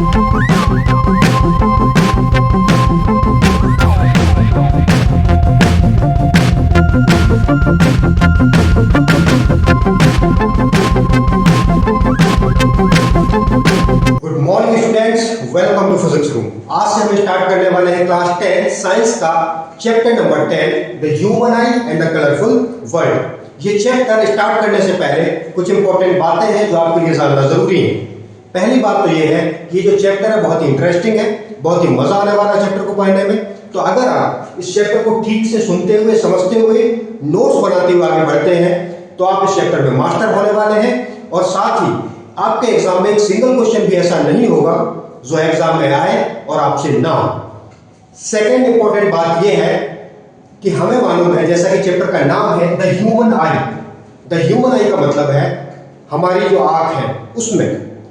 Good morning students, welcome to physics room. आज से हम स्टार्ट करने वाले हैं क्लास 10 साइंस का chapter number 10 the human eye and the colourful world. ये चैप्टर स्टार्ट करने से पहले कुछ इंपॉर्टेंट बातें हैं जो आपके लिए जानना जरूरी है। पहली बात तो ये है कि ये जो चैप्टर है बहुत ही इंटरेस्टिंग है, बहुत ही मजा आने वाला है चैप्टर को पढ़ने में। तो अगर आप इस चैप्टर को ठीक से सुनते हुए, समझते हुए, नोट्स बनाते हुए आगे बढ़ते हैं तो आप इस चैप्टर में मास्टर होने वाले हैं। और साथ ही आपके एग्जाम में एक सिंगल क्वेश्चन भी ऐसा नहीं होगा जो एग्जाम में आए और आपसे ना हो। सेकेंड इंपॉर्टेंट बात यह है कि हमें मालूम है, जैसा कि चैप्टर का नाम है the human I. The human आई का मतलब है हमारी जो आंख है उसमें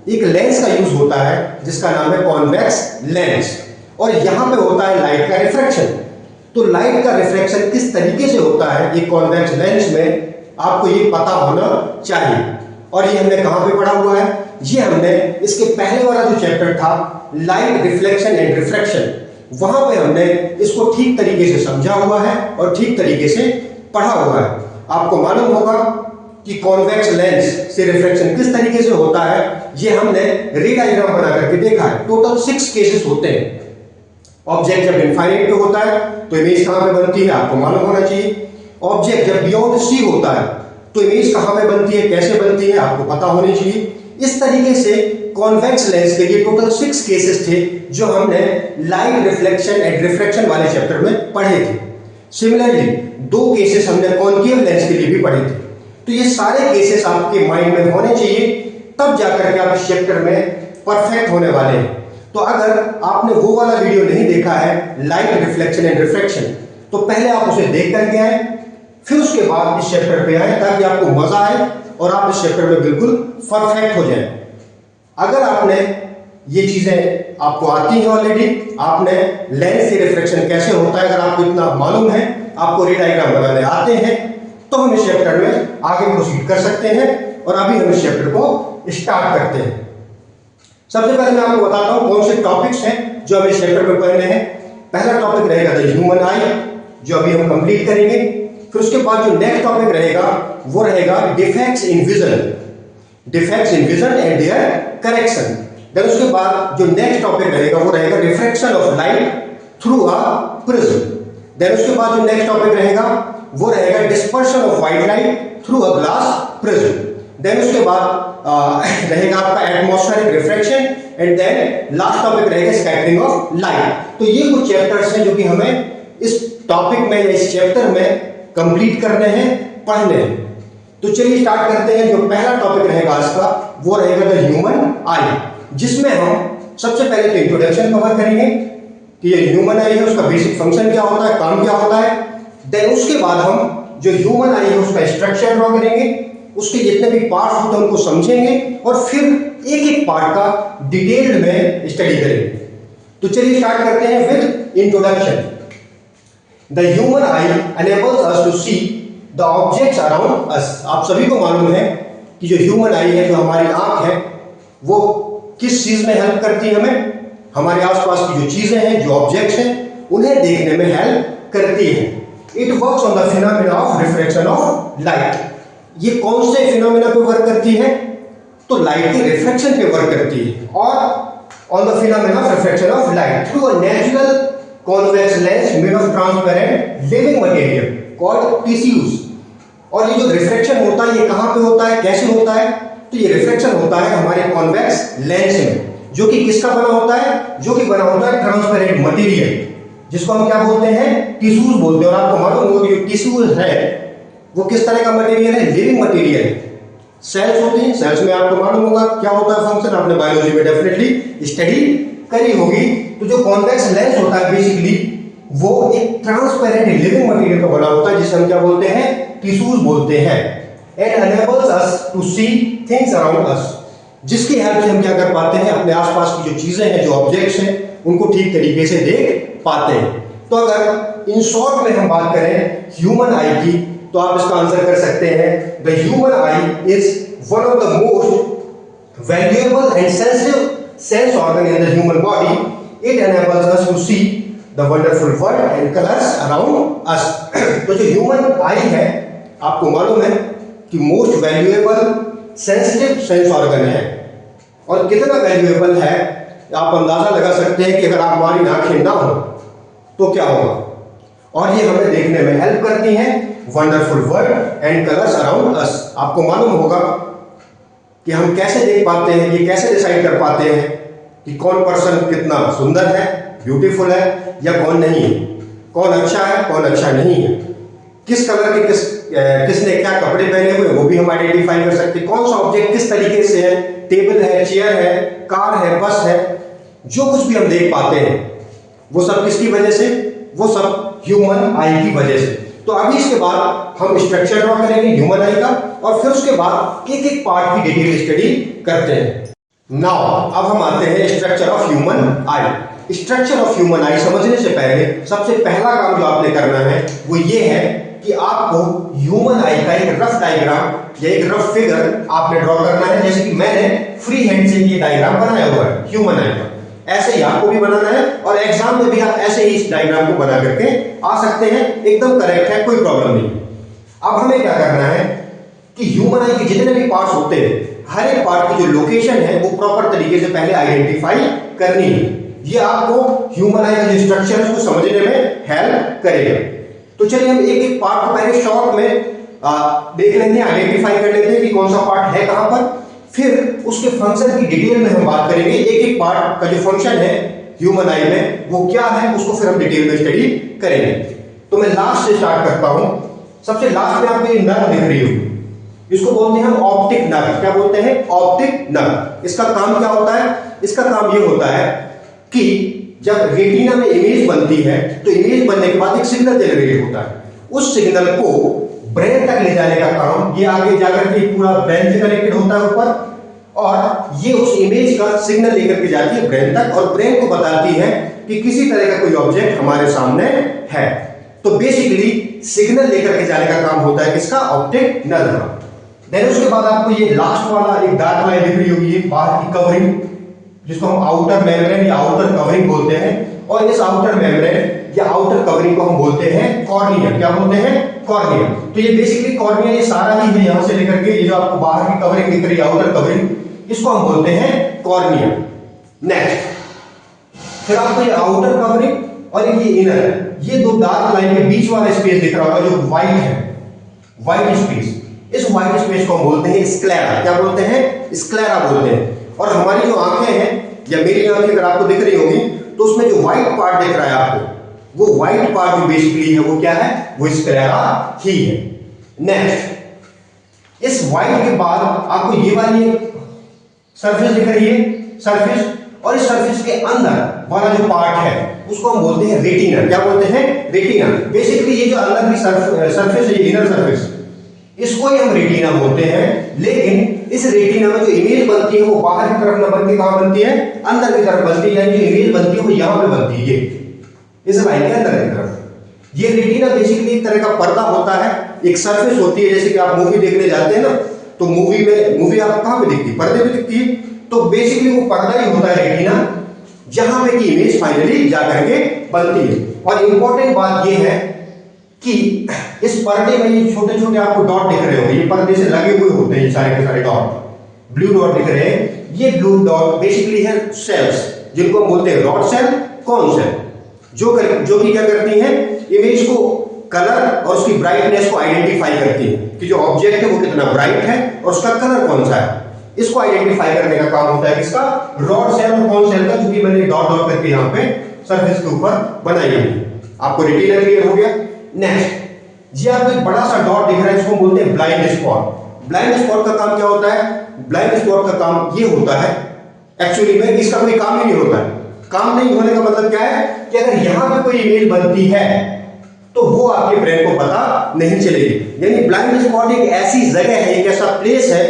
एक लेंस का यूज होता है जिसका नाम है कॉन्वेक्स लेंस, और यहां पे होता है लाइट का रिफ्रैक्शन। तो लाइट का रिफ्रैक्शन किस तरीके से होता है एक कॉन्वेक्स लेंस में, आपको ये पता होना चाहिए। और ये हमने कहां पे पढ़ा हुआ है? ये हमने इसके पहले वाला जो चैप्टर था लाइट रिफ्लेक्शन एंड रिफ्रैक्शन, वहां पे हमने इसको ठीक तरीके से समझा हुआ है और ठीक तरीके से पढ़ा हुआ है। आपको मालूम होगा कि कॉन्वेक्स लेंस से रिफ्रैक्शन किस तरीके से होता है, ये हमने रे डायग्राम बना करके देखा है। टोटल 6 केसेस होते हैं। ऑब्जेक्ट जब इनफाइनाइट पे होता है तो इमेज कहां पे बनती है, आपको मालूम होना चाहिए। ऑब्जेक्ट जब बियॉन्ड सी होता है तो इमेज कहां पे बनती है, कैसे बनती है, आपको पता होनी चाहिए। इस तरीके से कॉन्वेक्स लेंस के लिए टोटल 6 केसेस थे जो हमने लाइट रिफ्लेक्शन एंड रिफ्रैक्शन वाले चैप्टर में पढ़े थे। सिमिलरली 2 केसेस हमने कॉनकेव लेंस के लिए भी पढ़े थे। तो ये सारे केसेस आपके माइंड में होने चाहिए, तब जाकर के आप इस चैप्टर में परफेक्ट होने वाले हैं। तो अगर आपने वो वाला वीडियो नहीं देखा है लाइट रिफ्लेक्शन एंड रिफ्रैक्शन, तो पहले आप उसे देख करके आए, फिर उसके बाद इस चैप्टर पे आए ताकि आपको मजा आए और आप इस चैप्टर में बिल्कुल परफेक्ट हो जाए। अगर आपने ये चीजें आपको आती हैं ऑलरेडी, आपने लेंस से रिफ्रैक्शन कैसे होता है अगर आपको इतना मालूम है, आपको रे डायग्राम बनाने आते हैं, तो हम इस चैप्टर में आगे प्रोसीड कर सकते हैं। और अभी हम इस चैप्टर को स्टार्ट करते हैं। सबसे पहले मैं आपको बताता हूं कौन से टॉपिक्स हैं जो हम इस चैप्टर में पढ़ने हैं। पहला टॉपिक रहेगा द ह्यूमन आई, जो अभी हम कंप्लीट करेंगे। फिर उसके बाद जो नेक्स्ट टॉपिक रहेगा वो रहेगा defects in vision and their correction. Then उसके बाद जो नेक्स्ट टॉपिक रहेगा वो रहेगा refraction of light through a prism. Then उसके बाद जो नेक्स्ट टॉपिक रहेगा वो रहेगा dispersion of white light through a glass prism. Then उसके बाद रहेगा आपका atmospheric refraction and then last topic रहेगा स्कैटरिंग ऑफ लाइट। तो ये कुछ चैप्टर्स हैं जो कि हमें इस टॉपिक में या इस चैप्टर में कंप्लीट करने हैं, पढ़ने हैं। तो चलिए स्टार्ट करते हैं। जो पहला टॉपिक रहेगा आज का वो रहेगा द ह्यूमन आई, जिसमें हम सबसे पहले तो इंट्रोडक्शन कवर करेंगे कि ये ह्यूमन आई है, उसका बेसिक फंक्शन क्या होता है, काम क्या होता है। देन उसके बाद हम जो ह्यूमन आई है उसका स्ट्रक्चर ड्रॉ करेंगे, उसके जितने भी पार्ट्स होते हैं उनको समझेंगे और फिर एक एक पार्ट का डिटेल्ड में स्टडी करेंगे। तो चलिए स्टार्ट करते हैं with introduction. The human I enables us to see the objects around us। आप सभी को मालूम है कि जो ह्यूमन आई है, जो हमारी आंख है, वो किस चीज में हेल्प करती है हमें, हमारे आसपास की जो चीजें हैं, जो ऑब्जेक्ट्स हैं, उन्हें देखने में हेल्प करती है। It works on the phenomena of refraction of light. ये कौन से फिनोमेना पे वर्क करती है? तो लाइट के रिफ्रैक्शन पे वर्क करती है। और on the phenomena of refraction of light through a natural convex lens made of transparent living material called tissues। और ये जो रिफ्रैक्शन होता है ये कहां पे होता है, कैसे होता है? तो ये रिफ्रैक्शन होता है हमारे कॉन्वेक्स लेंस में, जो कि किसका बना होता है? जो कि बना होता है ट्रांसपेरेंट मटेरियल, जिसको हम क्या बोलते हैं? टिश्यूज बोलते हैं। और आपको मालूम होगा कि जो टिश्यूज है वो किस तरह का मटेरियल है? Living material. सेल्स होती हैं, सेल्स में आपको मालूम होगा क्या होता है फंक्शन, आपने बायोलॉजी में डेफिनेटली स्टडी करी होगी। तो जो कॉन्वेक्स लेंस होता है बेसिकली वो एक ट्रांसपेरेंट लिविंग मटेरियल का बना होता है, जिसे हम क्या बोलते हैं? टिश्यूज बोलते हैं। And enables us to see things around us, जिसकी हेल्प से हम क्या कर पाते हैं? अपने आसपास की जो चीजें हैं, जो ऑब्जेक्ट्स हैं, उनको ठीक तरीके से देख पाते हैं। तो अगर इन शॉर्ट में हम बात करें ह्यूमन आई की, तो आप इसका आंसर कर सकते हैं the human I is one of the most valuable and sensitive sense organ in the human body. It enables us to see the wonderful world and colors around us. तो जो human आई है, आपको मालूम है कि most valuable sensitive sense organ है, और कितना वैल्यूएबल है आप अंदाजा लगा सकते हैं कि अगर आप हमारी आंखें ना हो तो क्या होगा। और ये हमें देखने में हेल्प करती हैं wonderful world and colours around us. आपको मालूम होगा कि हम कैसे देख पाते हैं, ये कैसे डिसाइड कर पाते हैं कि कौन पर्सन कितना सुंदर है, ब्यूटीफुल है, या कौन नहीं है, कौन अच्छा है, कौन अच्छा नहीं है, किस कलर के किसने क्या कपड़े पहने हुए वो भी हम आइडेंटिफाई कर सकते हैं, कौन सा ऑब्जेक्ट किस तरीके से है, टेबल है, चेयर है, कार है, बस है, जो कुछ भी हम देख पाते हैं वो सब किसकी वजह से, वो सब ह्यूमन आई की वजह से। तो अभी इसके बाद हम स्ट्रक्चर ड्रॉ करेंगे ह्यूमन आई का, और फिर उसके बाद एक एक पार्ट की डिटेल स्टडी करते हैं। नाउ अब हम आते हैं structure of human I. Structure of human आई समझने से पहले सबसे पहला काम जो आपने करना है वो ये है कि आपको ह्यूमन आई का एक रफ डायग्राम या एक रफ फिगर आपने ड्रॉ करना है। जैसे कि मैंने फ्री हैंड से ये डायग्राम बनाया हुआ है ह्यूमन आई का, ऐसे ही आपको भी बनाना है, और एग्जाम में भी आप ऐसे ही इस डायग्राम को बना करके आ सकते हैं, एकदम करेक्ट है, कोई प्रॉब्लम नहीं। अब हमें क्या करना है कि ह्यूमन आई के जितने भी पार्ट्स होते हैं, हर एक पार्ट की जो लोकेशन है वो प्रॉपर तरीके से पहले आइडेंटिफाई करनी है। ये आपको ह्यूमन आई का जो स्ट्रक्चर है उसको समझने में हेल्प करेगा। तो चलिए हम एक एक पार्ट को पहले शॉर्ट में देख लेते हैं, आइडेंटिफाई कर लेते हैं कि कौन सा पार्ट है कहां पर, फिर उसके फंक्शन की डिटेल में हम बात करेंगे। एक एक पार्ट का जो फंक्शन है ह्यूमन आई में वो क्या है उसको फिर हम डिटेल में स्टडी करेंगे। तो मैं लास्ट से स्टार्ट करता हूं। सबसे लास्ट में आपको ये नर्व दिख रही होगी, इसको बोलते हैं हम ऑप्टिक नर्व। क्या बोलते हैं? Optic nerve. इसका काम क्या होता है? इसका काम ये होता है कि जब रेटिना में इमेज बनती है तो इमेज बनने के बाद एक सिग्नल जनरेट होता है, उस सिग्नल को ब्रेन तक ले जाने का काम, ये आगे जाकर के पूरा ब्रेन से कनेक्टेड होता है ऊपर, और ये उस इमेज का सिग्नल लेकर के जाती है ब्रेन तक, और ब्रेन को बताती है कि किसी तरह का कोई ऑब्जेक्ट हमारे सामने है। तो बेसिकली सिग्नल लेकर के जाने का काम होता है किसका? ऑप्टिक नर्व का। देन उसके बाद आपको ये लास्ट वाला एक डार्क लाइन दिख रही होगी, ये बाहर की कवरिंग, जिसको हम आउटर मेम्ब्रेन या आउटर कवरिंग बोलते हैं, और इस आउटर मेम्ब्रेन या आउटर कवरिंग को हम बोलते हैं कॉर्निया। क्या बोलते हैं? कॉर्निया। तो ये बेसिकली कॉर्निया ये सारा ही है, यहां से लेकर के ये जो आपको बाहर की कवरिंग दिख रही है आउटर कवरिंग, इसको हम बोलते हैं कॉर्निया। नेक्स्ट फिर आपको ये आउटर कवरिंग और ये इनर, ये दो डार्क लाइन के बीच वाला स्पेस दिख रहा होगा जो व्हाइट है, व्हाइट स्पेस, इस व्हाइट स्पेस को हम बोलते हैं स्क्लेरा। क्या बोलते हैं? स्क्लेरा बोलते हैं। और हमारी जो आंखें हैं या मेरी आंखें अगर आपको दिख रही होगी तो उसमें जो व्हाइट पार्ट दिख रहा है आपको, वो व्हाइट पार्ट जो बेसिकली है वो क्या है? वो स्क्लेरा ही है। नेक्स्ट इस व्हाइट के बाद आपको ये वाली सरफेस दिख रही है, सरफेस, और इस सरफेस के अंदर वाला जो पार्ट है उसको हम बोलते हैं रेटिना। क्या बोलते हैं? रेटिना। बेसिकली ये जो अंदर की सरफेस है, ये इनर सरफेस, इसको ही हम रेटिना बोलते हैं। लेकिन इस रेटिना में जो इमेज बनती है वो बाहर की तरफ न बन के कहां बनती है? अंदर की तरफ बनती है, यानी जो इमेज बनती है वो यहां पे बनती है, ये इस लाइन के अंदर की तरफ। ये रेटिना बेसिकली एक तरह का पर्दा होता है, एक सरफेस होती है। जैसे कि आप मूवी देखने जाते हैं ना, तो मूवी आपको कहां पे दिखती है? पर्दे पे दिखती है। तो बेसिकली वो पर्दा ही होता है रेटिना, जहां पे की इमेज फाइनली जाकर के बनती है। और इंपॉर्टेंट बात ये है कि इस पर्दे में ये छोटे छोटे आपको डॉट दिख रहे होंगे, ये पर्दे से लगे हुए होते हैं, ये सारे के सारे डॉट, ब्लू डॉट दिख रहे हैं। ये ब्लू डॉट बेसिकली है सेल्स, जिनको हम बोलते हैं रॉड सेल, कोन सेल, जो कि क्या करती हैं? इमेज को, कलर और उसकी ब्राइटनेस को आइडेंटिफाई करती है कि जो ऑब्जेक्ट है वो कितना ब्राइट है और उसका कलर कौन सा है। इसको आइडेंटिफाई करने का काम होता है किसका? रॉड सेल और कोन सेल का, जो कि मैंने डॉट डॉट करके यहाँ पे सरफेस के ऊपर बनाई है। आपको रेटिना क्लियर हो गया? नेक्स्ट ये आपको एक बड़ा सा डॉट दिख रहा है, इसको बोलते हैं ब्लाइंड स्पॉट। ब्लाइंड स्पॉट का काम क्या होता है? ब्लाइंड स्पॉट का काम ये होता है एक्चुअली में, इसका कोई काम ही नहीं होता है। काम नहीं होने का मतलब क्या है कि अगर यहां पे कोई इमेज बनती है तो वो आपके ब्रेन को पता नहीं चलेगी। यानी ब्लाइंड स्पॉट एक ऐसी जगह है, एक ऐसा प्लेस है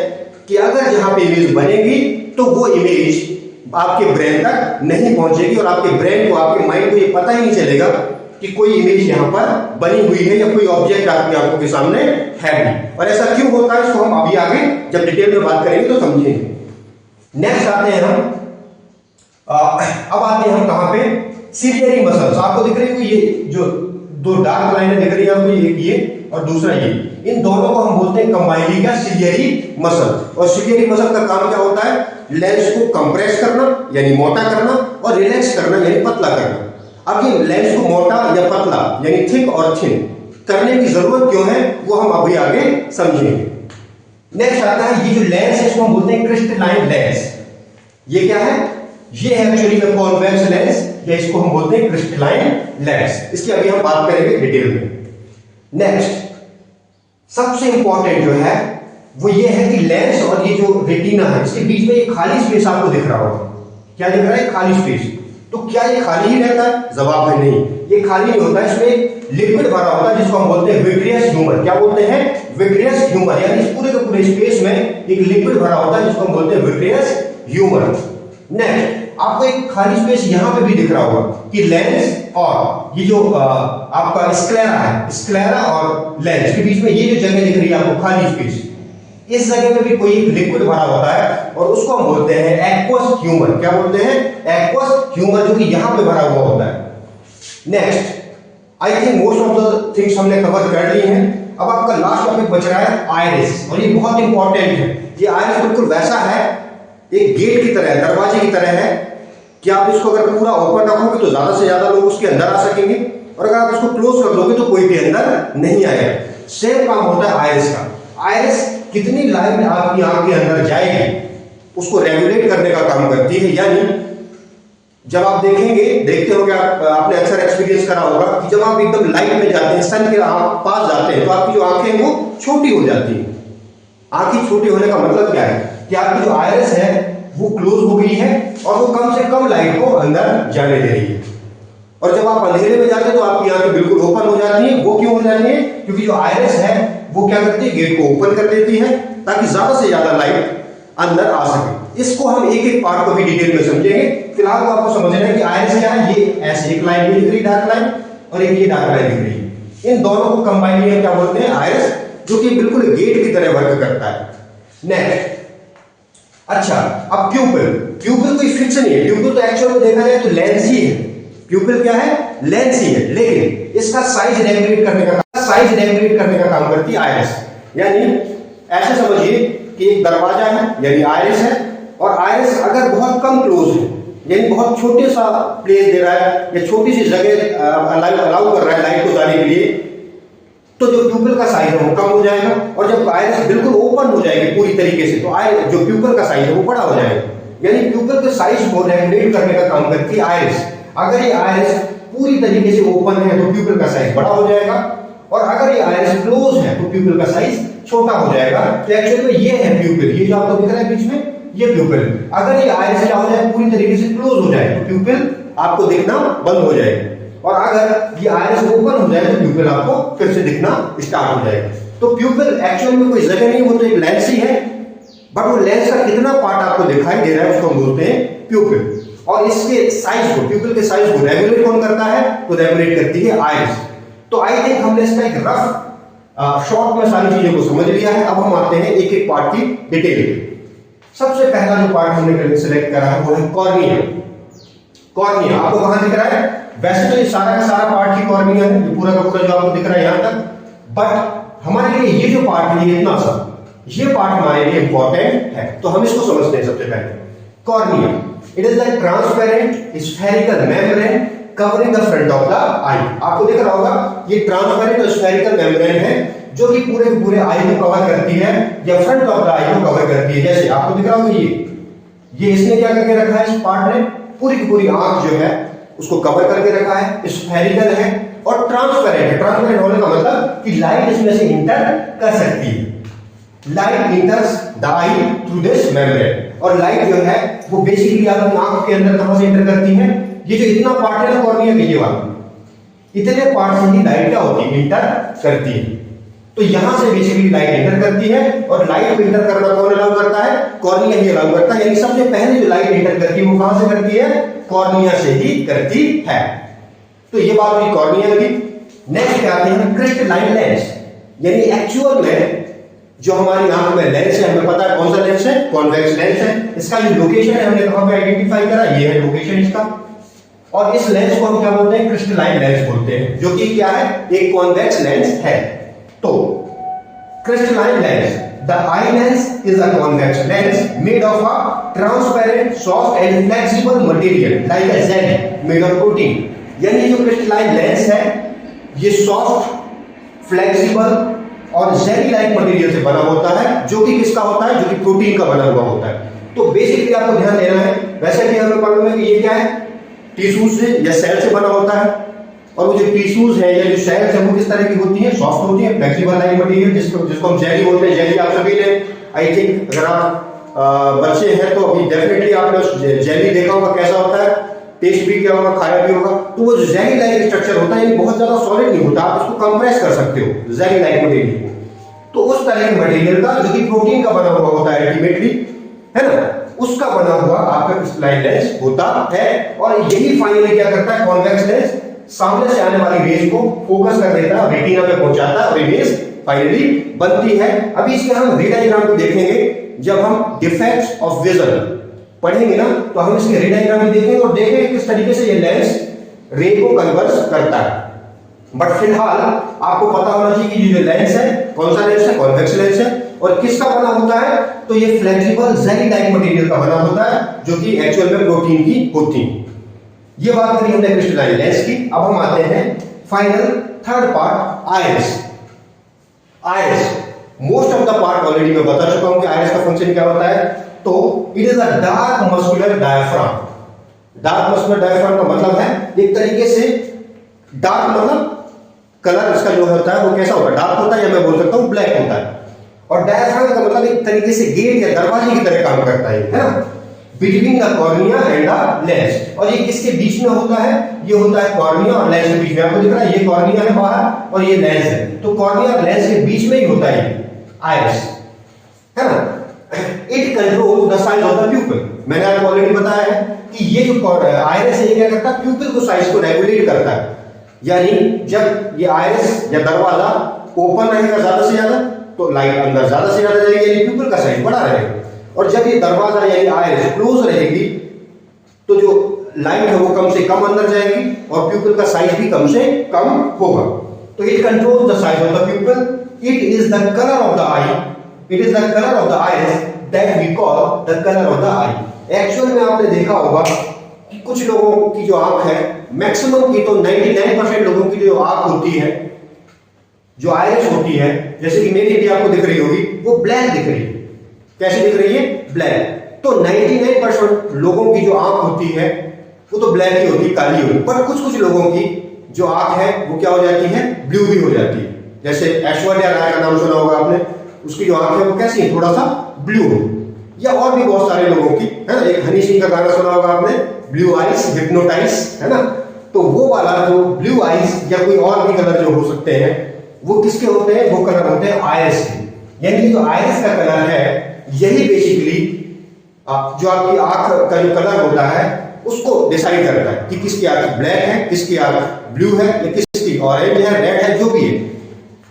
कि अगर जहां पे इमेज बनेगी तो वो इमेज आपके ब्रेन तक नहीं पहुंचेगी, और आपके ब्रेन को, आपके माइंड को ये पता ही नहीं चलेगा कि कोई इमेज यहां पर बनी हुई है या कोई ऑब्जेक्ट आपकी आंखों के सामने है भी। और ऐसा क्यों होता है इसको हम अभी आगे जब डिटेल में बात करेंगे तो समझेंगे। नेक्स्ट आते हैं हम अब आते हैं हम कहां पे, सिलियरी मसल्स। आपको दिख रही है ये जो दो डार्क लाइनें दिख रही है आपको, एक ये और दूसरा ये, इन दोनों को हम बोलते हैं कंबाइनली क्या, सिलियरी मसल। और सिलियरी मसल का काम क्या होता है, लेंस को कंप्रेस करना यानी मोटा करना और रिलैक्स करना यानी पतला करना। अब ये लेंस को मोटा या पतला यानी थिक और थिन करने की जरूरत क्यों है वो हम अभी आगे समझेंगे। नेक्स्ट आता है ये जो लेंस है इसको हम बोलते हैं क्रिस्टलाइन लेंस। ये क्या है, ये है एक्चुअली में कॉन्वेक्स लेंस या इसको हम बोलते हैं क्रिस्टलाइन लेंस। इसकी अभी हम बात करेंगे डिटेल में। नेक्स्ट सबसे इंपॉर्टेंट जो है वो ये है कि लेंस और ये जो रेटिना है इसके बीच में ये खाली स्पेस आपको दिख रहा होगा। क्या दिख रहा है, खाली स्पेस। तो क्या ये खाली ही रहता है, जवाब है नहीं, ये खाली नहीं होता, इसमें लिक्विड भरा होता है जिसको हम बोलते हैं विट्रियस ह्यूमर। क्या बोलते हैं, विट्रियस ह्यूमर, यानी इस पूरे के पूरे स्पेस में एक लिक्विड भरा होता है जिसको हम बोलते हैं विट्रियस ह्यूमर। नेक्स्ट आपको एक खाली स्पेस यहां पे भी दिख रहा होगा कि लेंस और ये जो आपका स्क्लेरा है, स्क्लेरा और लेंस के बीच में ये जो जगह दिख रही है आपको खाली स्पेस, इस जगह में भी कोई लिक्विड भरा होता है और उसको हम बोलते हैं एक्वस ह्यूमर। क्या बोलते हैं, एक्वस ह्यूमर, जो कि यहां पे भरा हुआ होता है। Next I think most of the things हमने कवर कर ली हैं। अब आपका लास्ट टॉपिक बच रहा है आइरिस, और ये बहुत इंपॉर्टेंट है। ये आइरिस बिल्कुल वैसा है, एक गेट की तरह, दरवाजे की तरह है कि आप इसको अगर पूरा ओपन रखोगे तो ज्यादा से ज्यादा लोग उसके अंदर आ सकेंगे, और अगर आप इसको क्लोज कर दोगे तो कोई भी अंदर नहीं आएगा। सेम काम होता है आइरिस का। आइरिस कितनी लाइट आपकी आंख के अंदर जाएगी उसको रेगुलेट करने का काम करती है। यानी जब आप देखेंगे, देखते होंगे आपने अक्सर एक्सपीरियंस करा होगा कि जब आप एकदम लाइट में जाते हैं, सन के पास जाते हैं, तो आपकी जो आंखें हैं वो छोटी हो जाती है। आंखें छोटी होने का मतलब क्या है कि आपकी जो आइरिस है वो क्लोज हो गई है और वो कम से कम लाइट को अंदर जाने दे रही है। और जब आप अंधेरे में जाते हैं तो आपकी आंखें बिल्कुल ओपन हो जाती हैं। वो क्यों हो जाती है, क्योंकि जो आइरिस है वो क्या करती है, गेट को ओपन कर देती है ताकि ज्यादा से ज्यादा लाइट अंदर आ सके। इसको हम एक एक पार्ट को भी डिटेल में समझेंगे। फिलहाल तो आपको समझना है कि आइरिस क्या है, ये ऐसे एक लाइन भी दिख रही, डार्क लाइन, और एक ये डार्क लाइन दिख रही है। इन दोनों को कंबाइन क्या बोलते हैं, आइरिस, जो कि बिल्कुल गेट की तरह वर्क करता है। नेक्स्ट अच्छा, अब प्यूपिल। प्यूपिल कोई फिक्स नहीं है, प्यूपिल तो एक्चुअल में देखा जाए तो लेंस ही है। प्यूपिल क्या है, लेंस ही है, लेकिन इसका साइज रेगुलेट करने का काम करती है आइरिस। यानी ऐसे समझिए कि एक दरवाजा है यानी आइरिस है, और आइरिस अगर बहुत कम क्लोज है यानी बहुत छोटे सा प्लेस दे रहा है या छोटी सी जगह अलाउ कर रहा है लाइट को जाने के लिए, तो जो प्यूपिल का साइज है वो कम हो जाएगा। और जब आइरिस बिल्कुल ओपन हो जाएगी पूरी तरीके से तो जो प्यूपिल का साइज है वो बड़ा हो जाएगा। यानी प्यूपिल के साइज को रेगुलेट करने का काम करती है आइरिस। अगर ये आइरिस पूरी तरीके से ओपन है तो प्यूपिल का साइज बड़ा हो जाएगा, और अगर ये आइरिस क्लोज है तो प्यूपिल का साइज छोटा हो जाएगा। तो एक्चुअली में ये है प्यूपिल, ये जो आपको दिख रहा है बीच में, ये प्यूपिल। अगर ये आइरिस क्या हो जाए, पूरी तरीके से क्लोज हो जाए तो प्यूपिल आपको दिखना बंद हो जाएगी, और अगर ये आइरिस ओपन हो जाए तो प्यूपिल आपको फिर से दिखना स्टार्ट हो जाएगा। तो प्यूपिल एक्चुअल में कोई जगह नहीं, वो तो एक लेंस ही है, बट वो लेंस का कितना पार्ट आपको दिखाई दे रहा है उसको हम बोलते हैं प्यूपिल। और इसके साइज को, प्यूपिल के साइज को रेगुलेट कौन करता है, तो रेगुलेट करती है आइरिस। तो आई थिंक हमने इसका एक रफ शॉर्ट में सारी चीजों को समझ लिया है। अब हम आते हैं एक एक पार्ट की डिटेल में। सबसे पहला जो पार्ट हमने सिलेक्ट करा है वो है कॉर्निया। कॉर्निया आपको कहां दिख रहा है, वैसे तो ये सारा का सारा पार्ट ही कॉर्निया है, ये पूरा का पूरा जो आपको दिख रहा है यहां तक, बट हमारे लिए ये जो पार्ट है ये इतना सा, ये पार्ट हमारे लिए इंपॉर्टेंट है, तो हम इसको समझते हैं। सबसे पहले cornea, it is the transparent spherical membrane covering the front of the eye. आपको दिख रहा होगा ये ट्रांसपेरेंट और स्फेरिकल मेम्ब्रेन है जो कि पूरे आई को कवर करती है या फ्रंट ऑफ द आई को कवर करती है। जैसे आपको दिख रहा होगा ये इसने क्या करके रखा है, इस पार्ट ने पूरी की पूरी आंख जो है उसको कवर करके रखा है, स्फेरिकल है और ट्रांसपेरेंट है। ट्रांसपेरेंट होने का मतलब कि लाइट इसमें से इंटर कर सकती है। Light इंटर्स the I through this membrane, और लाइट जो है वो बेसिकली आपकी आंख के अंदर कहां से इंटर करती है, ये जो इतना पार्ट है ना कॉर्निया के, ये वाला, इतने पार्ट से ही लाइट क्या होती है, इंटर करती है। तो यहां से बेसिकली लाइट इंटर करती है, और लाइट को इंटर करना कौन अलाउ करता है, कॉर्निया ही अलाउ करता है। यानी सबसे पहले जो लाइट इंटर करती है वो कहां से करती है, कॉर्निया से ही करती है। तो ये बात हुई कॉर्निया की। नेक्स्ट आते हैं क्रिस्टलाइन लेंस, यानी एक्चुअल में जो हमारी आंख में लेंस है, हमें पता है कौन सा लेंस है, कॉन्वेक्स लेंस है। इसका जो लोकेशन है हमने कहां पे आइडेंटिफाई करा, ये है लोकेशन इसका। और इस लेंस को हम क्या बोलते हैं, क्रिस्टलाइन लेंस बोलते हैं, जो कि क्या है, एक कॉन्वेक्स लेंस है। तो crystalline lens, the eye lens is a convex lens made of a transparent soft and flexible material like a jelly made of protein. यानी जो क्रिस्टलाइन लेंस है ये सॉफ्ट, फ्लेक्सिबल और जेली लाइक मटेरियल से बना होता है, जो कि किसका होता है, जो कि प्रोटीन का बना हुआ होता है। तो बेसिकली आपको ध्यान देना है, वैसे भी हमें मालूम है कि ये क्या है, टिश्यूज से या सेल से बना होता है। और वो जो टिश्यूज है या जो सेल्स है वो किस तरह की होती है, सॉफ्ट होती है, फ्लेक्सिबल लाइक मटेरियल, जिसको हम जेली बोलते हैं। जेली आप सभी ने, आई थिंक अगर आप बच्चे हैं तो अभी डेफिनेटली आपने जेली देखा होगा, कैसा होता है, टेस्ट भी किया होगा, खाया भी होगा। तो वो जेली लाइक स्ट्रक्चर होता है, बहुत ज्यादा सॉलिड नहीं होता, आप उसको कंप्रेस कर सकते हो जेली लाइक मटेरियल को। तो उस तरह के मटेरियल का जो कि प्रोटीन का बना हुआ होता है अल्टीमेटली, है ना, उसका बना हुआ आपका क्रिस्टलाइन लेंस होता है। और यही फाइनली क्या करता है, कॉन्वेक्स लेंस सामने से आने वाली रेज को फोकस कर देता है, रेटिना पे पहुंचाता है और इमेज फाइनली बनती है। अभी इसके हम रे डायग्राम को देखेंगे, जब हम डिफेक्ट्स ऑफ विजन पढ़ेंगे ना, तो हम इसके रे डायग्राम में देखेंगे और देखेंगे किस तरीके से ये लेंस रे को कन्वर्स करता है। बट फिलहाल आपको पता होना चाहिए कि जो लेंस है, कौन सा लेंस है, कॉन्वेक्स लेंस है, और किसका बना होता है, तो ये फ्लेक्सिबल जेली लाइक मटेरियल का बना होता है, जो कि एक्चुअल में प्रोटीन की होती है। ये बात करी हमने क्रिस्टलाइन लेंस की। अब हम आते हैं final third part, iris. Iris most of the part already मैं बता चुका हूं कि आइरिस का फंक्शन क्या होता है। तो it is a dark muscular diaphragm. Dark muscular diaphragm का मतलब है एक तरीके से डार्क, मतलब कलर इसका जो होता है वो कैसा होता है, डार्क होता है, या मैं बोल सकता हूं ब्लैक होता है। और डायफ्राम का मतलब एक तरीके से गेट या दरवाजे की तरह काम करता है ना, between the cornea and the lens. और ये किसके बीच में होता है, ये होता है कॉर्निया और लेंस के बीच में। आपको दिख रहा है ये कॉर्निया है बाहर और ये लेंस है, तो कॉर्निया और लेंस के बीच में ही होता है आइरिस, है ना। It control the size of the प्यूपिल। मैंने आपको ऑलरेडी बताया है कि ये जो आइरिस है ये क्या करता है, प्यूपिल को साइज को रेगुलेट करता है। यानी जब ये आइरिस या दरवाजा ओपन रहेगा ज्यादा से ज्यादा, तो लाइट अंदर ज्यादा से ज्यादा जाएगी, यानी प्यूपिल का साइज बड़ा रहेगा। और जब ये दरवाजा यानी आइरिस क्लोज रहेगी, तो जो लाइट है वो कम से कम अंदर जाएगी और प्यूपिल का साइज भी कम से कम होगा। तो it controls the size of the pupil. It is the colour of the eye, it is the colour of the iris that we call the colour of the eye. Actual में आपने देखा होगा कि कुछ लोगों की जो आंख है, मैक्सिमम की तो 99% लोगों की जो आंख होती है, जो आइरिस होती है, जैसे कि मेरी भी आपको दिख रही होगी, वो ब्लैक दिख रही है। कैसे दिख रही है, ब्लैक। तो 99% लोगों की जो आंख होती है वो तो ब्लैक ही होती है, काली होती है। पर कुछ कुछ लोगों की जो आंख है वो क्या हो जाती है, ब्लू भी हो जाती है। जैसे ऐश्वर्या राय का नाम सुना होगा आपने, उसकी जो आंख है वो कैसी है, थोड़ा सा ब्लू हो। या और भी बहुत सारे लोगों की, है ना, एक हनी सिंह का गाना सुना होगा आपने, ब्लू आइज हिप्नोटाइज, है ना। तो वो वाला जो ब्लू आइज या कोई और भी कलर जो हो सकते हैं, वो किसके होते हैं, वो कलर होते हैं आइरिस के। यानी जो आइरिस का कलर है यही बेसिकली जो आपकी आंख का जो कलर होता है उसको डिसाइड करता है कि किसकी आंख ब्लैक है, किसकी आंख ब्लू है, या किसकी ऑरेंज है, रेड है, जो भी है।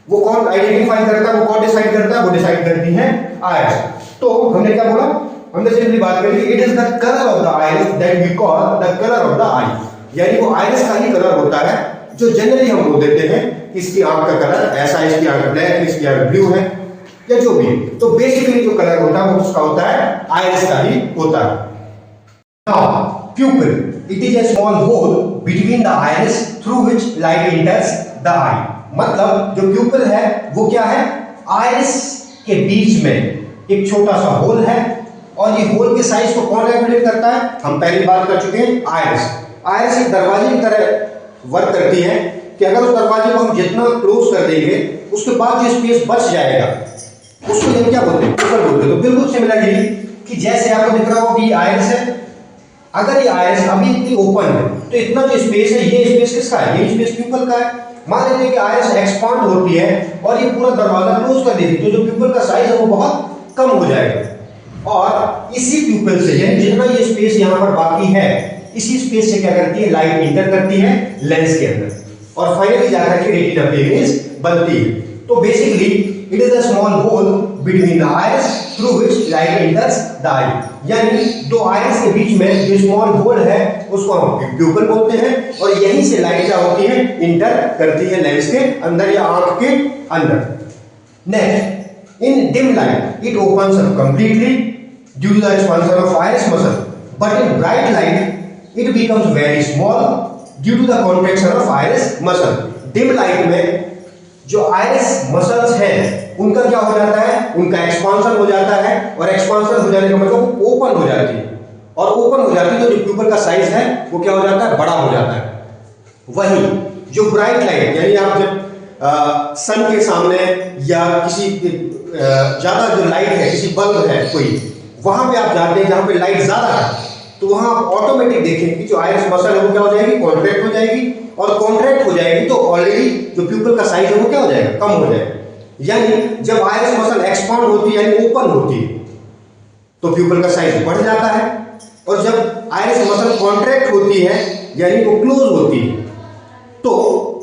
वो कौन आइडेंटिफाई करता है, वो कौन डिसाइड करता है, वो डिसाइड करती है आइरिस। तो हमने क्या बोला, हमने सिंपली बात करी, it is the colour of the iris that we call the colour of the eye. यानी वो आइरिस का ही कलर होता है जो जनरली हम बोल देते हैं इसकी आंख का कलर ऐसा है, इसकी आंख ब्लैक है, इसकी आंख ब्लू है, या जो भी। तो बेसिकली जो कलर होता है वो उसका होता है आइरिस का ही होता है। Now pupil, it is a small hole between the iris through which light enters the eye। मतलब जो प्यूपिल है वो क्या है, आइरिस के बीच में एक छोटा सा होल है। और ये होल के साइज को कौन रेगुलेट करता है, हम पहली बात कर चुके हैं, आइरिस। आइरिस एक दरवाजे की तरह वर्क करती है कि अगर उस दरवाजे को हम जितना क्लोज कर देंगे उसके बाद जो स्पेस बच जाएगा उसको हम क्या बोलते हैं, प्यूपिल बोलते हैं। तो बिल्कुल सिमिलरली कि जैसे आपको दिख रहा हो कि आइरिस है, अगर ये आइरिस अभी इतनी ओपन है तो इतना जो स्पेस है ये स्पेस किसका है, ये स्पेस प्यूपिल का है। मान लेते हैं कि आइरिस एक्सपांड होती है और ये पूरा दरवाजा क्लोज कर देती है, तो जो प्यूपिल का साइज है वो बहुत कम हो जाएगा। और इसी प्यूपिल से यानी जितना ये स्पेस यहाँ पर बाकी है, इसी स्पेस से क्या करती है, लाइट इंटर करती है लेंस के अंदर और फाइनली जाकर के रेटिना पे इमेज बनती है। तो basically it is a small hole between the iris through which light enters the eye। यानी दो आयरिस के बीच में जो स्मॉल होल है उसको हम प्यूपल बोलते हैं, और यहीं से लाइट क्या होती है, इंटर करती है लेंस के अंदर या आंख के अंदर। Next, in dim light it opens up completely due to the expansion of iris muscle, but in bright light it becomes very small due to the contraction of iris muscle. Dim light में जो iris muscles हैं उनका क्या हो जाता है, उनका expansion हो जाता है, और एक्सपांशन हो जाने का मतलब ओपन हो जाती है, और ओपन हो जाती है तो जो प्यूपल का साइज है वो क्या हो जाता है, बड़ा हो जाता है। वहीं जो ब्राइट लाइट, यानी आप जब सन के सामने या किसी ज्यादा जो लाइट है, किसी बल्ब है कोई, वहां पे आप जाते हैं जहां पे लाइट ज्यादा है, तो वहां आप ऑटोमेटिक देखेंगे कि जो आयरिस मसल है वो क्या हो जाएगी, कॉन्ट्रैक्ट हो जाएगी, और कॉन्ट्रैक्ट हो जाएगी तो ऑलरेडी जो प्यूपल का साइज है वो क्या हो जाएगा, कम हो जाएगा। यानी जब आयरिस मसल एक्सपांड होती है यानी ओपन होती है तो प्यूपल का साइज बढ़ जाता है, और जब आयरिस मसल कॉन्ट्रैक्ट होती है यानी वो क्लोज होती है तो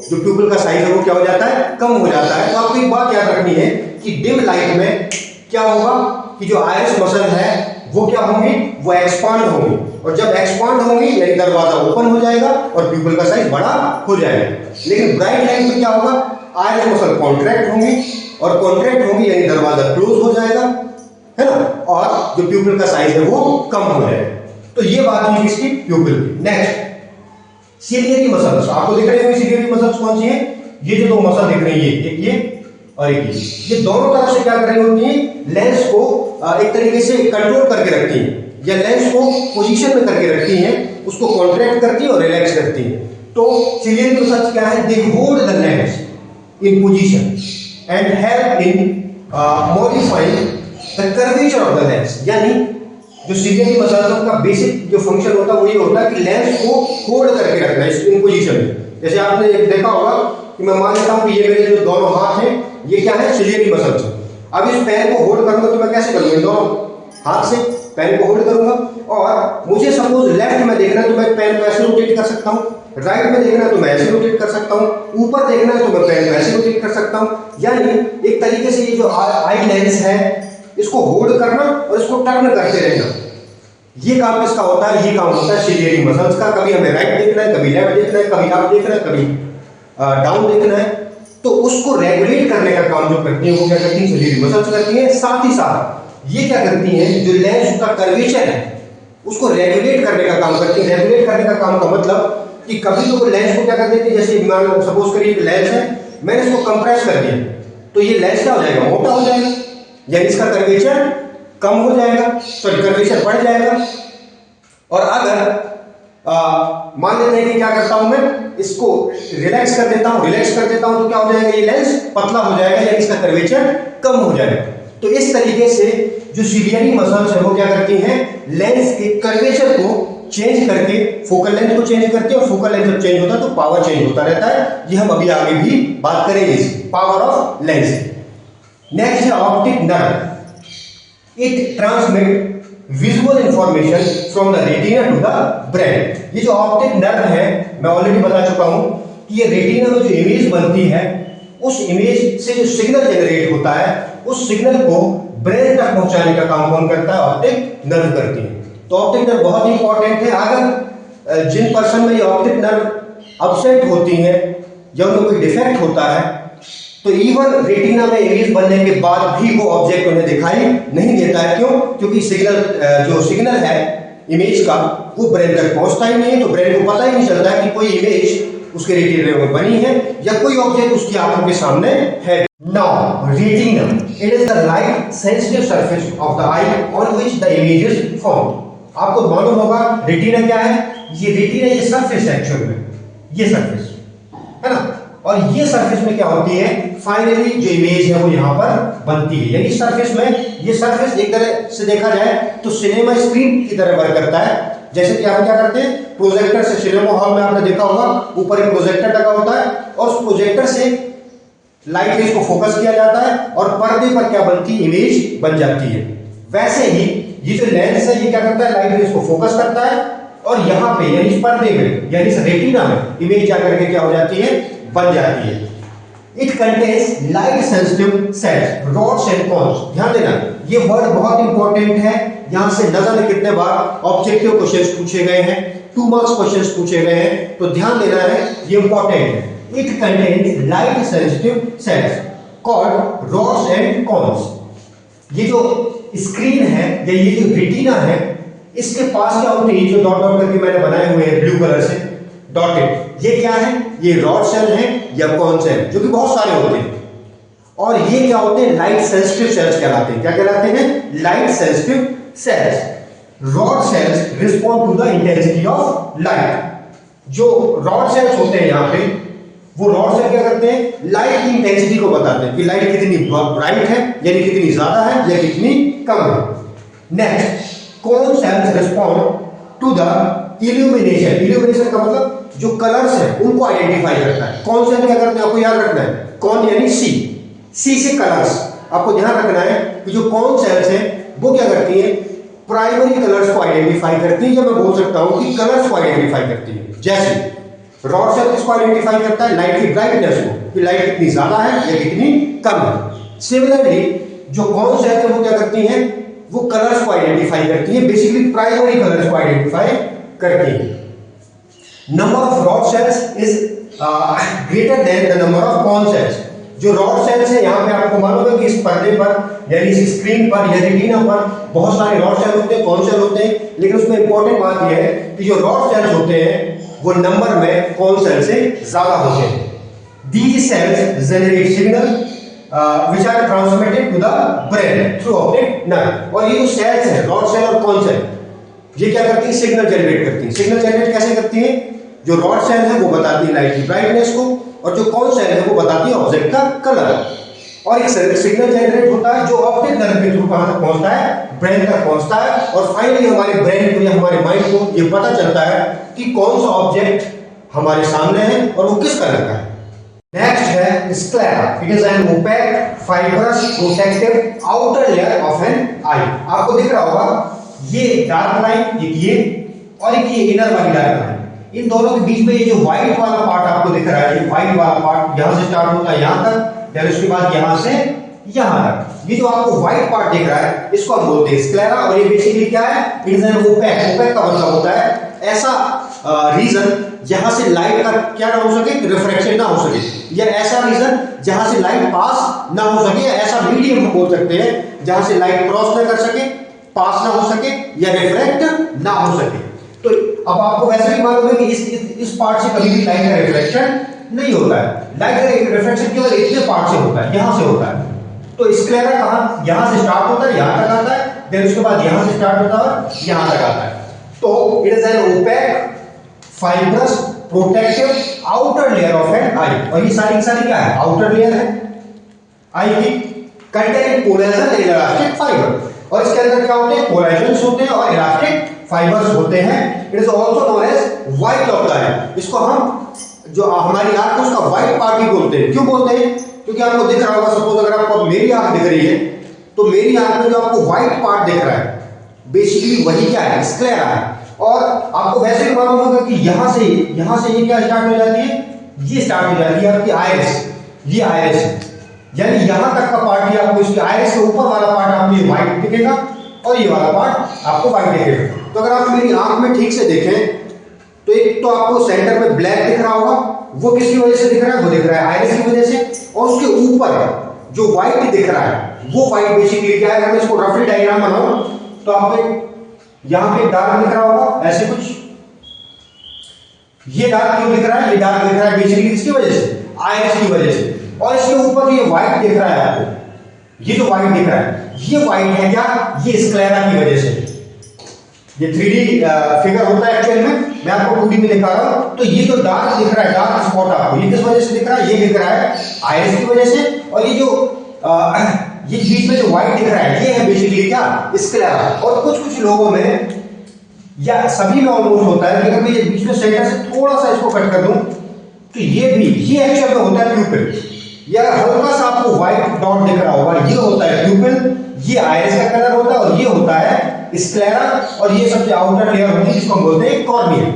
जो प्यूपल का साइज है वो क्या हो जाता है, कम हो जाता है। तो आपको एक बात याद रखनी है कि डिम लाइट में क्या होगा कि जो आयरिस मसल है वो क्या होंगी, वो एक्सपांड होंगी, और जब एक्सपांड होंगी यानी दरवाजा ओपन हो जाएगा और प्यूपल का साइज बड़ा हो जाएगा। लेकिन ब्राइट लाइट में क्या होगा, आयरिस मसल कॉन्ट्रैक्ट होंगी, और कॉन्ट्रैक्ट होंगी यानी दरवाजा क्लोज हो जाएगा, है ना, और जो प्यूपल का साइज है वो कम हो जाएगा। तो ये बात हुई इसकी प्यूपल की। Next, ciliary muscles. आपको दिख रही होंगी सिलियरी मसल्स कौन सी है, ये जो दो मसल दिख रही है, एक ये और एक ये दोनों तरफ से क्या कर रही होती है, लेंस को एक तरीके से कंट्रोल करके रखती है, या लेंस को पोजीशन में करके रखती है, उसको कॉन्ट्रैक्ट करती है और रिलैक्स करती है। तो सिलियरी मसल्स क्या है, they hold the lens in position and help in modifying the curvature of the lens. यानी जो सिलियरी मसल्स का बेसिक जो फंक्शन होता है वो ये होता है कि लेंस को होल्ड करके रखना है इन पोजीशन में। जैसे आपने देखा होगा कि मैं मान लेता हूं कि ये मेरे जो दोनों हाथ हैं ये क्या है, सिलियरी मसल्स। अब इस पैर को होल्ड करूंगा तो मैं कैसे करूंगा, दोनों हाथ से पैर को होल्ड करूंगा, और मुझे सपोज लेफ्ट में देखना है तो मैं पैर को ऐसे रोटेट कर सकता हूं, राइट में देखना है तो मैं ऐसे रोटेट कर सकता हूं, ऊपर देखना है तो मैं पैर को ऐसे रोटेट कर सकता हूं। यानी एक तरीके से ये जो आई लेंस है इसको होल्ड करना और इसको टर्न करते रहना, ये काम किसका होता है, ये काम होता है सिलियरी मसल्स का। कभी हमें राइट देखना है, कभी लेफ्ट देखना है, कभी अप देखना है, कभी डाउन देखना है, तो उसको रेगुलेट करने का काम जो करती है वो क्या करती है, सिलियरी मसल्स करती है। साथ ही साथ ये क्या करती है, जो लेंस का कर्वेचर है उसको रेगुलेट करने का काम करती है। रेगुलेट करने का काम का मतलब कि कभी तो वो लेंस को क्या कर देती है, जैसे सपोज करिए लेंस है, मैंने इसको कंप्रेस कर दिया तो ये लेंस क्या हो जाएगा, मोटा हो जाएगा, यानी इसका कर्वेचर कम हो जाएगा, सॉरी कर्वेचर बढ़ जाएगा। और अगर मान लेते हैं कि क्या करता हूं मैं, इसको रिलैक्स कर देता हूं, रिलैक्स कर देता हूं तो क्या हो जाएगा, ये लेंस पतला हो जाएगा, यानी इसका कर्वेचर कम हो जाएगा। तो इस तरीके से जो सिलियरी मसल्स है वो क्या करती हैं, लेंस के कर्वेचर को चेंज करके फोकल लेंथ को चेंज करती है, और फोकल लेंथ जब चेंज होता है तो पावर चेंज होता रहता है। ये हम अभी आगे भी बात करेंगे इस पावर ऑफ लेंस। नेक्स्ट है optic nerve. It transmit visual information from the retina to the brain. ये जो ऑप्टिक नर्व है मैं ऑलरेडी बता चुका हूं कि ये रेटिना में जो इमेज बनती है उस इमेज से जो सिग्नल जनरेट होता है उस सिग्नल को ब्रेन तक पहुंचाने का काम कौन करता है, ऑप्टिक नर्व करती है। तो ऑप्टिक नर्व बहुत इंपॉर्टेंट है। अगर जिन पर्सन में ये ऑप्टिक नर्व अपसेट होती है या उनमें कोई डिफेक्ट होता है तो इवन रेटिना में इमेज बनने के बाद भी वो ऑब्जेक्ट उन्हें दिखाई नहीं देता है। क्यों? क्योंकि सिग्नल जो सिग्नल है इमेज का वो ब्रेन तक पहुंचता ही नहीं है, तो ब्रेन को पता ही नहीं चलता है कि कोई इमेज उसके रेटिना में बनी है या कोई ऑब्जेक्ट उसकी आंखों के सामने है। Now retina, it is the light sensitive surface of the I on which the image is formed. आपको मालूम होगा रेटिना क्या है, ये रेटिना ये सरफेस है एक्चुअल में, ये सरफेस है ना, और ये सरफेस में क्या होती है, फाइनली जो इमेज है वो यहाँ पर बनती है। यानी सरफेस में ये सरफेस एक तरह से देखा जाए तो सिनेमा स्क्रीन की तरह वर्क करता है। जैसे कि आप क्या करते हैं, प्रोजेक्टर से, सिनेमा हॉल में आपने देखा होगा ऊपर एक प्रोजेक्टर लगा होता है और उस प्रोजेक्टर से लाइट रेज को फोकस किया जाता है और पर्दे पर क्या बनती है, इमेज बन जाती है। वैसे ही ये जो लेंस है ये क्या करता है, लाइट रेज को फोकस करता है और यहाँ पे यानी इस पर्दे में यानी इस रेटिना में इमेज जाकर के क्या हो जाती है, बन जाती है। It contains light sensitive sales, rods and cons. ध्यान देना, ये वर्ड बहुत इंपॉर्टेंट है। यहां से न जाने कितने बार ऑब्जेक्टिव क्वेश्चंस पूछे गए हैं, 2 मार्क्स क्वेश्चंस पूछे गए हैं, तो ध्यान देना है, ये इंपॉर्टेंट है। It contains light sensitive cells called rods and cons. ये जो स्क्रीन है या ये जो रेटिना है, इसके पास क्या होते हैं, जो डॉट डॉट करके मैंने बनाए हुए हैं ब्लू कलर से डॉटेड, ये क्या है, ये रॉड सेल है या कॉन सेल, जो कि बहुत सारे होते हैं। और ये क्या होते हैं, लाइट सेंसिटिव सेल्स कहलाते हैं। क्या कहलाते हैं, light sensitive cells. Rod cells respond to the intensity of light. जो रॉड सेल्स होते हैं यहाँ पे, वो रॉड सेल क्या करते हैं, लाइट की इंटेंसिटी को बताते हैं कि लाइट कितनी ब्राइट है, यानी कितनी ज्यादा है या कितनी कम है। Next, cone cells respond to the illumination. Illumination का मतलब जो कलर्स है उनको आइडेंटिफाई करता है। कौन सेल क्या करते हैं, आपको याद रखना है, कौन यानी सी से कलर्स। आपको ध्यान रखना है कि जो कौन सेल्स है वो क्या करती है, प्राइमरी कलर्स को आइडेंटिफाई करती है, या मैं बोल सकता हूं कि कलर्स को आइडेंटिफाई करती है। जैसे रॉड सेल किसको आइडेंटिफाई करता है, लाइट की ब्राइटनेस को, कि लाइट कितनी ज्यादा है या कितनी कम है। सिमिलरली जो कौन सेल है वो क्या करती हैं, वो कलर्स को आइडेंटिफाई करती है, बेसिकली प्राइमरी कलर्स को आइडेंटिफाई करती है। Number of rod cells is greater than the number of cone cells. जो रॉड सेल्स है, यहाँ पे आपको मालूम है कि इस पर्दे पर यानी इस स्क्रीन पर या रेटिना पर बहुत सारे रॉड सेल होते हैं, कॉन सेल होते हैं, लेकिन उसमें इंपॉर्टेंट बात यह है कि जो रॉड सेल्स होते हैं वो नंबर में कॉन सेल से ज्यादा होते हैं। These cells generate signal which are transmitted to the brain through optic nerve। और ये जो सेल्स है, रॉड सेल और कॉन सेल, ये क्या करती है, सिग्नल जनरेट करती है। सिग्नल जनरेट कैसे करती है, जो रॉड सेल है वो बताती है लाइट की ब्राइटनेस को, और जो कॉन सेल है वो बताती है ऑब्जेक्ट का कलर। और एक सिग्नल जनरेट होता है जो ऑप्टिक नर्व के थ्रू कहां तक पहुंचता है, ब्रेन तक पहुंचता है, और फाइनली हमारे ब्रेन को या हमारे माइंड को ये पता चलता है कि कौन सा ऑब्जेक्ट हमारे सामने है और वो किस कलर का है। नेक्स्ट है sclera. It is an opaque fibrous protective outer layer of an eye. आपको दिख रहा होगा ये डार्क लाइन, एक ये और एक ये इनर वाली डार्क लाइन, इन दोनों के बीच में ये जो व्हाइट वाला पार्ट आपको दिख रहा है, ये व्हाइट वाला पार्ट यहां से स्टार्ट होता है यहां तक, फिर उसके बाद यहां से यहां तक। ये जो आपको व्हाइट पार्ट दिख रहा है इसको हम बोलते हैं स्क्लेरा। और ये बेसिकली क्या है, it is an opaque. Opaque का मतलब होता है ऐसा रीजन जहां से लाइट का क्या ना हो सके, रिफ्रैक्शन ना हो सके, या ऐसा रीजन जहां से लाइट पास ना हो सके, या ऐसा मीडियम हम बोल सकते हैं जहां से लाइट क्रॉस ना कर सके, पास ना हो सके या रिफ्रैक्ट ना हो सके। तो अब आपको वैसे भी मालूम है कि इस पार्ट से कभी भी लाइट का रिफ्लेक्शन नहीं होता है। लाइट का रिफ्लेक्शन केवल इतने पार्ट से होता है, यहां से होता है। तो स्क्लेरा कहां, यहां से स्टार्ट होता है, यहां तक आता है, फिर उसके बाद यहां से स्टार्ट होता है, यहां तक आता है। तो it is an opaque fibrous protective outer layer of an eye. और ये सारी क्या है, आउटर लेयर है आई की, containing collagen and elastic fibre. और इसके अंदर क्या होते हैं, कोलेजन्स होते हैं और इलास्टिक फाइबर्स होते हैं। It is also known as white outline. इसको हम जो हमारी आंख है उसका व्हाइट पार्ट ही बोलते हैं। क्यों बोलते हैं, क्योंकि आपको दिख रहा होगा, सपोज अगर आपको मेरी आंख दिख रही है तो मेरी आंख में जो आपको व्हाइट पार्ट दिख रहा है बेसिकली वही क्या है, स्क्लेरा है। और आपको वैसे भी मालूम होगा कि यहां से ये क्या स्टार्ट हो जाती है, ये स्टार्ट हो जाती है आपकी आइरिस। ये आइरिस है, यानी यहां तक का पार्ट ही आपको, इसकी आइरिस के ऊपर वाला पार्ट आपको ये व्हाइट दिखेगा और ये वाला पार्ट आपको व्हाइट दिखेगा। तो अगर आप मेरी आंख में ठीक से देखें तो एक तो आपको सेंटर में ब्लैक दिख रहा होगा, वो किसकी वजह से दिख रहा है, वो दिख रहा है आइरिस की वजह से। और उसके ऊपर जो व्हाइट दिख रहा है वो व्हाइट बेसिकली क्या है, अगर मैं इसको रफली डायग्राम बनाऊं तो आपको यहां पे डार्क दिख रहा होगा ऐसे कुछ, ये डार्क क्यों दिख रहा है, ये डार्क दिख रहा है बेसिकली किसकी वजह से, आइरिस की वजह से। और इसके ऊपर ये व्हाइट दिख रहा है आपको, ये जो व्हाइट दिख रहा है ये व्हाइट है क्या, ये स्क्लेरा की वजह से। ये 3D फिगर होता है एक्चुअल में, मैं आपको 2D में दिखा रहा हूं। तो ये जो डार्क दिख रहा है, डार्क स्पॉट आपको, ये किस वजह से दिख रहा है, ये दिख रहा है आइरिस की वजह से। और ये जो ये बीच में जो व्हाइट दिख रहा है ये है बेसिकली क्या, स्क्लेरा। और कुछ लोगों में या सभी में ऑलमोस्ट होता है, लेकिन मैं ये बीच में सेंटर से थोड़ा सा इसको कट कर दूं तो ये एक्चुअल में होता है प्यूपिल। या हल्का सा आपको व्हाइट डॉट दिख रहा होगा, ये होता है प्यूपिल, ये आइरिस का कलर होता है, और ये होता है स्क्लेरा। और ये सबसे आउटर लेयर होती है जिसको हम बोलते हैं कॉर्निया।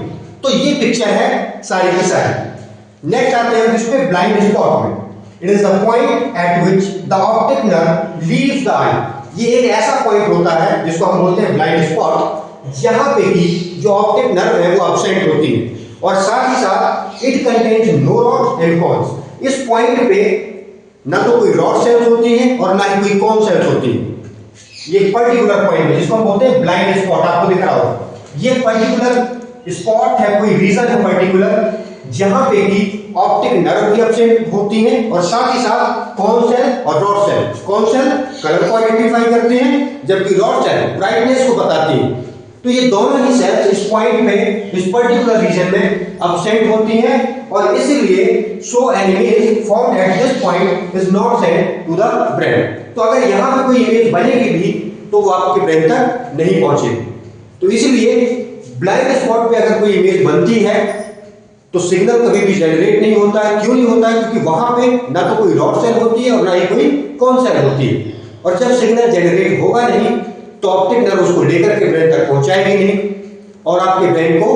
तो ये पिक्चर है सारी की सारी। नेक्स्ट आते हैं इस पे ब्लाइंड स्पॉट में। It is the point at which the optic nerve leaves the eye. ये एक ऐसा पॉइंट होता है जिसको हम बोलते हैं ब्लाइंड स्पॉट, जहां पे कि जो ऑप्टिक नर्व है वो एब्सेंट होती है, और साथ ही साथ it contains no rod and cones. इस पॉइंट पे ना तो कोई रॉड सेल्स होती है और ना ही कोई कॉन सेल्स होती है। ये पर्टिकुलर पॉइंट है जिसको हम बोलते हैं ब्लाइंड स्पॉट। आपको दिख रहा होगा ये पर्टिकुलर स्पॉट है, कोई रीजन है पर्टिकुलर, जहां पे कि ऑप्टिक नर्व भी एब्सेंट होती है और साथ ही साथ कॉन सेल और rod cell. Cone cell colour को आइडेंटिफाई करते हैं, जबकि रॉड सेल ब्राइटनेस को बताती है। तो ये दोनों ही सेल्स इस पॉइंट पे, इस पर्टिकुलर रीजन में एब्सेंट होती हैं, और इसीलिए so an image formed at this point is not sent to the brain. तो अगर यहां पे कोई इमेज बनेगी भी तो वो आपके ब्रेन तक नहीं पहुंचेगी। तो इसलिए ब्लाइंड स्पॉट पे अगर कोई इमेज बनती है तो सिग्नल कभी भी जनरेट नहीं होता है। क्यों नहीं होता है? क्योंकि वहां पे ना तो कोई रॉड सेल होती है और ना ही कोई कॉन सेल होती है, और जब सिग्नल जनरेट होगा नहीं तो ऑप्टिक नर्व उसको लेकर के ब्रेन तक पहुंचाएगी नहीं, और आपके ब्रेन को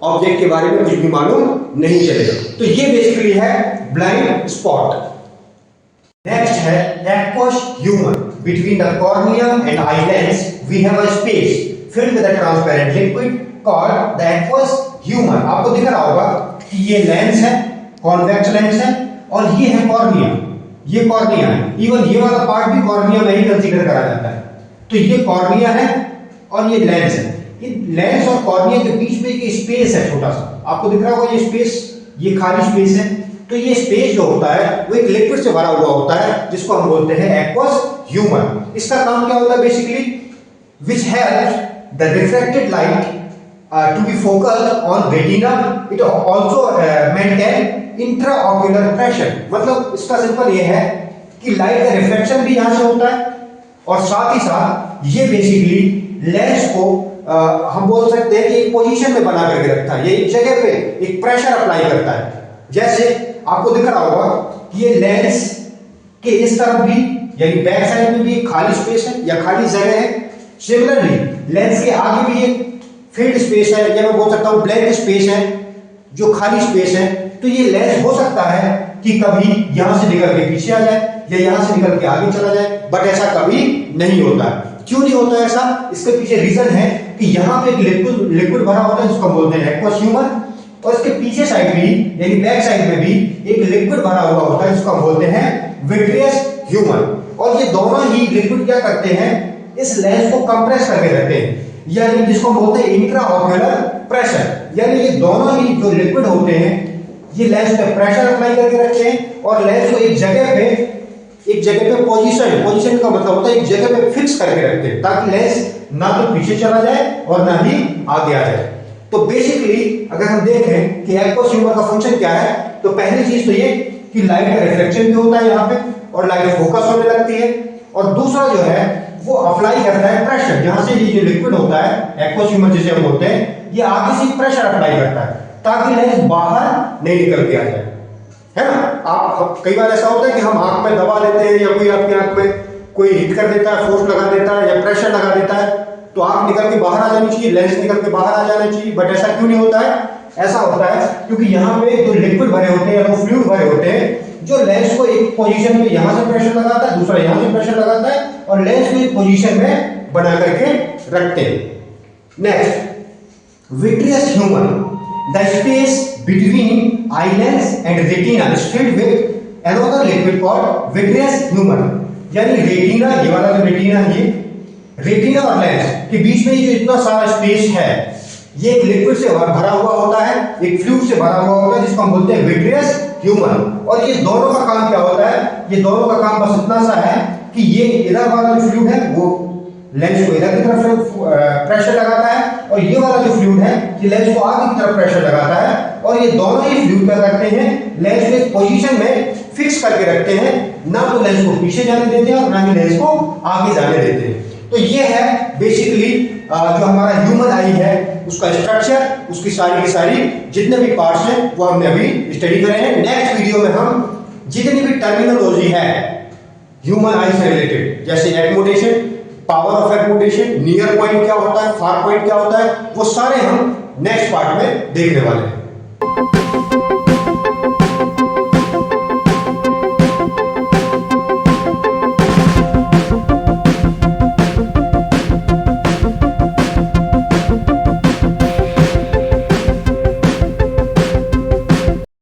ऑब्जेक्ट के बारे में कुछ भी मालूम नहीं चलेगा। तो ये बेसिकली है ब्लाइंड स्पॉट। नेक्स्ट है aqueous humour. Between the cornea and eye lens we have a space filled with a transparent liquid called the aqueous humour. आपको दिख रहा होगा कि ये लेंस है, कॉन्वेक्स लेंस है, और ये है कॉर्निया। ये कॉर्निया है, इवन ये वाला पार्ट भी कॉर्निया में ही कंसीडर करा जाता है। तो ये कॉर्निया है और ये लेंस है। ये लेंस और कॉर्निया के बीच में एक स्पेस है छोटा सा, आपको दिख रहा होगा ये स्पेस, ये खाली स्पेस है। तो ये स्पेस जो होता है वो एक लिक्विड से भरा हुआ होता है जिसको हम बोलते हैं एक्वस ह्यूमर। इसका काम क्या होता है basically? Which helps the reflected light to be focused on retina. It also maintain intraocular pressure. मतलब इसका सिंपल ये है कि लाइट का रिफ्लेक्शन भी यहाँ से होता है, और साथ ही साथ ये बेसिकली लेंस को हम बोल सकते हैं कि एक पोजीशन में बना करके रखता है। ये एक जगह पे एक प्रेशर अप्लाई करता है। जैसे आपको दिख रहा होगा कि ये लेंस के इस तरफ भी यानी बैक साइड में भी एक खाली स्पेस है या खाली जगह है। सिमिलरली लेंस के आगे भी एक फील्ड स्पेस है, या मैं बोल सकता हूं ब्लैंक स्पेस है, जो खाली स्पेस है। तो ये लेंस हो सकता है कि कभी यहां से निकल के पीछे आ जाए या यहां से निकल के आगे चला जाए, बट ऐसा कभी नहीं होता है। क्यों नहीं होता ऐसा? इसके पीछे रीजन है कि यहां पे एक लिक्विड भरा होता है जिसको हम बोलते हैं एक्वस ह्यूमर, और इसके पीछे साइड भी यानी बैक साइड में भी एक लिक्विड भरा हुआ होता है जिसको हम बोलते हैं विट्रियस ह्यूमर। और ये दोनों ही लिक्विड क्या करते हैं? इस लेंस को कंप्रेस करके रखते हैं, यानी जिसको बोलते हैं इंट्राऑक्यूलर प्रेशर। यानी ये दोनों ही जो लिक्विड होते हैं ये लेंस पे प्रेशर अप्लाई करके रखते हैं और लेंस को एक जगह पे पोजीशन का मतलब होता है एक जगह पे फिक्स करके रखते हैं, ताकि लेंस ना तो पीछे चला जाए और ना ही आगे आ जाए। तो बेसिकली अगर हम देखें कि एक्वस ह्यूमर का फंक्शन क्या है, तो पहली चीज तो ये कि लाइट का रिफ्लेक्शन भी होता है यहाँ पे और लाइट फोकस होने लगती है, और दूसरा जो है वो अप्लाई करता है प्रेशर। जहां से ये जो लिक्विड होता है एक्वस ह्यूमर जिसे हम बोलते हैं, ये आगे से प्रेशर अप्लाई करता है ताकि लेंस बाहर नहीं निकल के आ जाए, है ना। आप कई बार ऐसा होता है कि हम आंख में दबा देते हैं या कोई आपकी आंख में कोई हिट कर देता है, फोर्स लगा देता है या प्रेशर लगा देता है, तो आंख निकल के बाहर आ जानी चाहिए, लेंस निकल के बाहर आ जाना चाहिए, बट ऐसा क्यों नहीं होता है? ऐसा होता है क्योंकि यहाँ पे जो लिक्विड भरे होते हैं या तो फ्लूइड भरे होते हैं, जो लेंस को एक पोजीशन में यहां से प्रेशर लगाता है, दूसरा यहां से प्रेशर लगाता है और लेंस को एक पोजीशन में बना करके रखते हैं। Next, vitreous humour. The space between eye lens and retina is filled with another liquid called vitreous humour. यानी रेटिना, ये वाला जो रेटिना है, ये रेटिना और लेंस के बीच में जो इतना सारा स्पेस है, ये एक लिक्विड से भरा हुआ होता है, एक फ्लूइड से भरा हुआ होता है जिसको हम बोलते हैं विट्रियस ह्यूमर। और ये दोनों का काम क्या होता है? ये दोनों का काम बस इतना सा है कि ये इधर वाला जो फ्लूइड है वो लेंस को इधर की तरफ प्रेशर लगाता है, और ये वाला जो फ्लूइड है ये लेंस को आगे की तरफ प्रेशर लगाता है, और ये दोनों ही फ्लूइड क्या करते हैं? लेंस को एक पोजीशन में फिक्स करके रखते हैं, ना तो लेंस को पीछे जाने देते हैं और ना ही लेंस को आगे जाने देते हैं। तो ये है बेसिकली जो हमारा ह्यूमन आई है उसका स्ट्रक्चर, उसकी सारी की सारी जितने भी पार्ट्स हैं वो हमने अभी स्टडी करे हैं। नेक्स्ट वीडियो में हम जितनी भी टर्मिनोलॉजी है ह्यूमन आई से रिलेटेड, जैसे एक्मोडेशन, पावर ऑफ एक्मोडेशन, नियर पॉइंट क्या होता है, फार पॉइंट क्या होता है, वो सारे हम नेक्स्ट पार्ट में देखने वाले हैं।